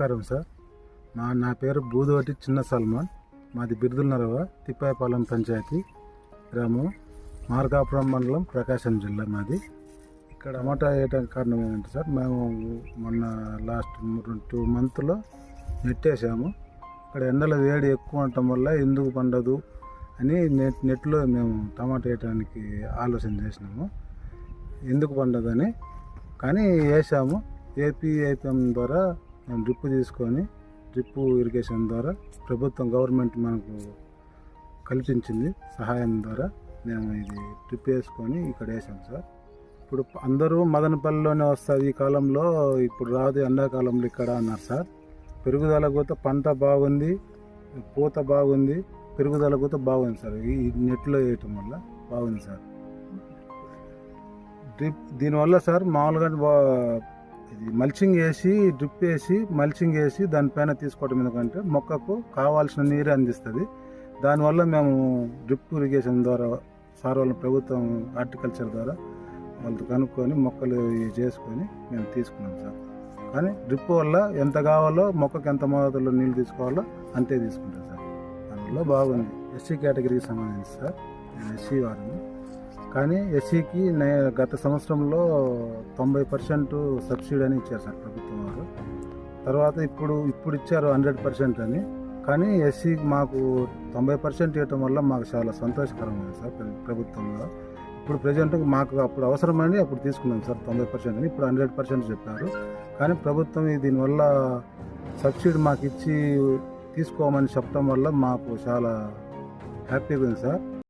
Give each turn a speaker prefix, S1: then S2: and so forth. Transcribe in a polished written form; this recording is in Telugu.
S1: నమస్కారం సార్. నా పేరు బూదోటి చిన్న సల్మాన్. మాది బిర్దులనరవ తిప్పాయపాలెం పంచాయతీ గ్రామం, మార్కాపురం మండలం, ప్రకాశం జిల్లా మాది. ఇక్కడ టమాటా వేయడానికి కారణం ఏంటంటే సార్, మేము మొన్న లాస్ట్ 2 మంత్లో నెట్టేసాము. ఇక్కడ ఎండల వేడి ఎక్కువ ఉండటం వల్ల ఎందుకు పండదు అని నెట్లో మేము టమాటా వేయడానికి ఆలోచన చేసినాము. ఎందుకు పండదని కానీ వేసాము. ఏపీఐపీఎం ద్వారా మేము డ్రిప్ ఇరిగేషన్ ద్వారా ప్రభుత్వం గవర్నమెంట్ మనకు కల్పించింది సహాయం ద్వారా మేము ఇది డ్రిప్ వేసుకొని ఇక్కడ వేసాం సార్. ఇప్పుడు అందరూ మదనపల్లిలోనే వస్తుంది ఈ కాలంలో, ఇప్పుడు రాదు ఎండాకాలంలో ఇక్కడ అన్నారు సార్. పెరుగుదల కూడా పంట బాగుంది, పూత బాగుంది, పెరుగుదల కూడా బాగుంది సార్. ఈ నెట్లో వేయటం వల్ల బాగుంది సార్. దీనివల్ల సార్ మామూలుగా ఇది మల్చింగ్ వేసి డ్రిప్ వేసి మల్చింగ్ వేసి దానిపైన తీసుకోవడం ఎందుకంటే మొక్కకు కావాల్సిన నీరు అందిస్తుంది. దానివల్ల మేము డ్రిప్ ఇరిగేషన్ ద్వారా సార్ వాళ్ళ ప్రభుత్వం హార్టికల్చర్ ద్వారా వాళ్ళతో కనుక్కొని మొక్కలు చేసుకొని మేము తీసుకున్నాం సార్. కానీ డ్రిప్ వల్ల ఎంత కావాలో మొక్కకు ఎంత మోతాదులో నీళ్ళు తీసుకోవాలో అంతే తీసుకుంటాం సార్. దానివల్ల బాగుంది. ఎస్సీ కేటగిరీకి సంబంధించి సార్, నేను ఎస్సీ వారిని. కానీ ఎస్సీకి గత సంవత్సరంలో 90% సబ్సిడీ అని ఇచ్చారు సార్ ప్రభుత్వం వారు. తర్వాత ఇప్పుడు ఇచ్చారు 100% అని. కానీ ఎస్సీకి మాకు 90% ఇవ్వటం వల్ల మాకు చాలా సంతోషకరమైంది సార్ ప్రభుత్వంలో. ఇప్పుడు ప్రజెంట్ మాకు అప్పుడు అవసరమని అప్పుడు తీసుకున్నాం సార్ 90% అని. ఇప్పుడు 100% చెప్పారు. కానీ ప్రభుత్వం దీనివల్ల సబ్సిడీ మాకు ఇచ్చి తీసుకోమని చెప్పడం వల్ల మాకు చాలా హ్యాపీగా ఉంది సార్.